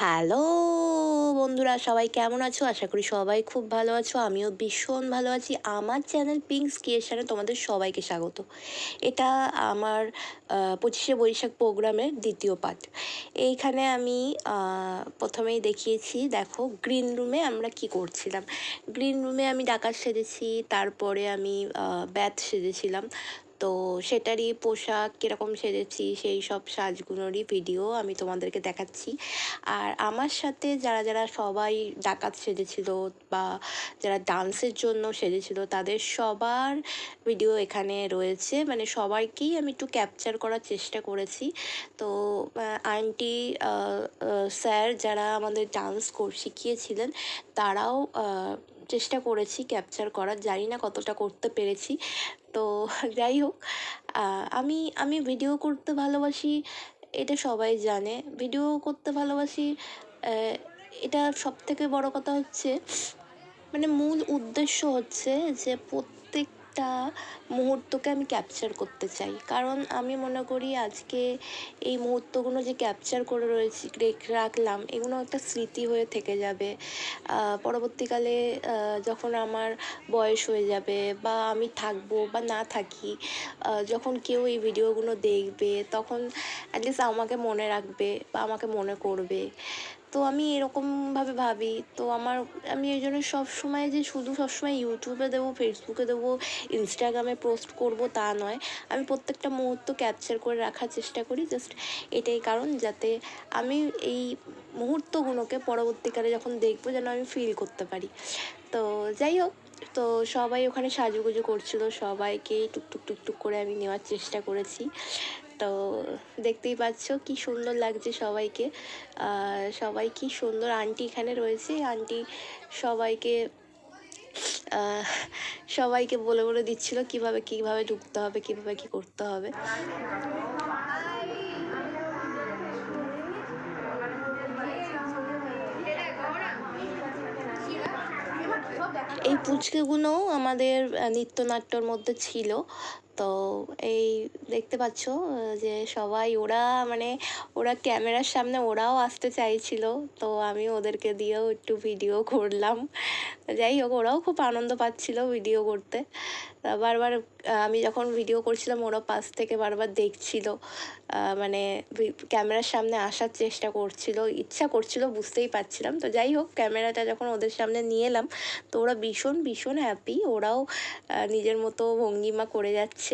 Hello বন্ধুরা, সবাই কেমন আছো? আশা করি সবাই খুব ভালো আছো। আমিও ভীষণ ভালো আছি। আমার চ্যানেল পিঙ্কস ক্রিয়েশনে তোমাদের সবাইকে স্বাগত। এটা আমার 25শে বৈশাখ প্রোগ্রামের দ্বিতীয় পার্ট। এইখানে আমি প্রথমেই দেখিয়েছি, দেখো গ্রিন রুমে আমরা কি করছিলাম। গ্রিন রুমে আমি ডাকাত সেজেছি, তারপরে আমি ব্যাথ সেজেছিলাম। তো সেটারই পোশাক কীরকম সেজেছি সেই সব সাজগুলোরই ভিডিও আমি তোমাদেরকে দেখাচ্ছি। আর আমার সাথে যারা যারা সবাই ডাকাত সেজেছিল বা যারা ডান্সের জন্য সেজেছিল তাদের সবার ভিডিও এখানে রয়েছে, মানে সবাইকেই আমি একটু ক্যাপচার করার চেষ্টা করেছি। তো আন্টি স্যার যারা আমাদের ডান্স শিখিয়েছিলেন তারাও চেষ্টা করেছি ক্যাপচার করার, জানি না কতটা করতে পেরেছি। তো যাই হোক, আমি আমি ভিডিও করতে ভালোবাসি, এটা সবাই জানে। ভিডিও করতে ভালোবাসি, এটা সবথেকে বড় কথা হচ্ছে, মানে মূল উদ্দেশ্য হচ্ছে যে প্রত্যেকটা মুহূর্তকে আমি ক্যাপচার করতে চাই। কারণ আমি মনে করি আজকে এই মুহূর্তগুলো যে ক্যাপচার করে রাখলাম, এগুলো একটা স্মৃতি হয়ে থেকে যাবে। পরবর্তীকালে যখন আমার বয়স হয়ে যাবে বা আমি থাকবো বা না থাকি, যখন কেউ এই ভিডিওগুলো দেখবে তখন অ্যাটলিস্ট আমাকে মনে রাখবে বা আমাকে মনে করবে। তো আমি এরকমভাবে ভাবি। তো আমি এই জন্য সবসময় যে শুধু সবসময় ইউটিউবে দেবো, ফেসবুকে দেবো, ইনস্টাগ্রামে পোস্ট করব তা নয়। আমি প্রত্যেকটা মুহূর্ত ক্যাপচার করে রাখার চেষ্টা করি, জাস্ট এটাই কারণ, যাতে আমি এই মুহূর্তগুলোকে পরবর্তীকালে যখন দেখবো যেন আমি ফিল করতে পারি। তো যাই হোক, তো সবাই ওখানে সাজুগুজু করছিল, সবাইকে টুকটুক টুকটুক করে আমি নেওয়ার চেষ্টা করেছি। তো দেখতেই পাচ্ছ কি সুন্দর লাগছে সবাইকে। সবাই কি সুন্দর, আন্টি এখানে রয়েছে, আন্টি সবাইকে সবাইকে বলে বলে দিচ্ছিল কিভাবে কিভাবে ঢুকতে হবে, কিভাবে কি করতে হবে। এই পুচকেগুলোও আমাদের নৃত্যনাট্যর মধ্যে ছিল। তো এই দেখতে পাচ্ছ যে সবাই ওরা ক্যামেরার সামনে ওরাও আসতে চাইছিল। তো আমি ওদেরকে দিয়েও একটু ভিডিও করলাম। যাই হোক, ওরাও খুব আনন্দ পাচ্ছিল ভিডিও করতে। বারবার আমি যখন ভিডিও করছিলাম ওরা পাশ থেকে বারবার দেখছিল, মানে ক্যামেরার সামনে আসার চেষ্টা করছিল, ইচ্ছা করছিল, বুঝতেই পারছিলাম। তো যাই হোক, ক্যামেরাটা যখন ওদের সামনে নিয়ে এলাম তো ওরা ভীষণ ভীষণ হ্যাপি, ওরাও নিজের মতো ভঙ্গিমা করে যাচ্ছে।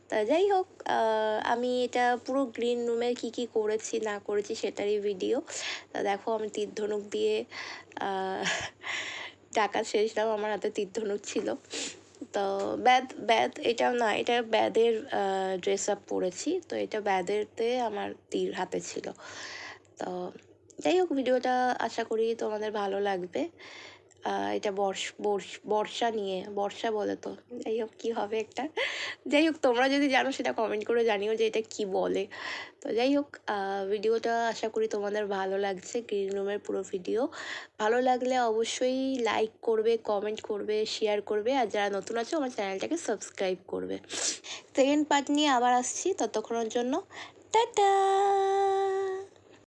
তা যাই হোক, আমি এটা পুরো গ্রিন রুমে কী কী করেছি না করেছি সেটারই ভিডিও। তা দেখো, আমি তীর ধনুক দিয়ে ডাকাত সেরেছিলাম, আমার হাতে তীর ধনুক ছিল। তো ব্যাদ এটাও না, এটা ব্যাদের ড্রেস আপ পরেছি। তো এটা ব্যাদেরতে আমার তীর হাতে ছিল। তো যাই হোক, ভিডিওটা আশা করি তোমাদের ভালো লাগবে। এটা বর্ষা নিয়ে, বর্ষা বলে তো, যাই হোক কী হবে একটা, যাই হোক তোমরা যদি জানো সেটা কমেন্ট করে জানিও যে এটা কী বলে। তো যাই হোক, ভিডিওটা আশা করি তোমাদের ভালো লাগছে, গ্রিন রুমের পুরো ভিডিও। ভালো লাগলে অবশ্যই লাইক করবে, কমেন্ট করবে, শেয়ার করবে, আর যারা নতুন আছো আমার চ্যানেলটাকে সাবস্ক্রাইব করবে। সেকেন্ড পার্ট নিয়ে আবার আসছি, ততক্ষণের জন্য টাটা।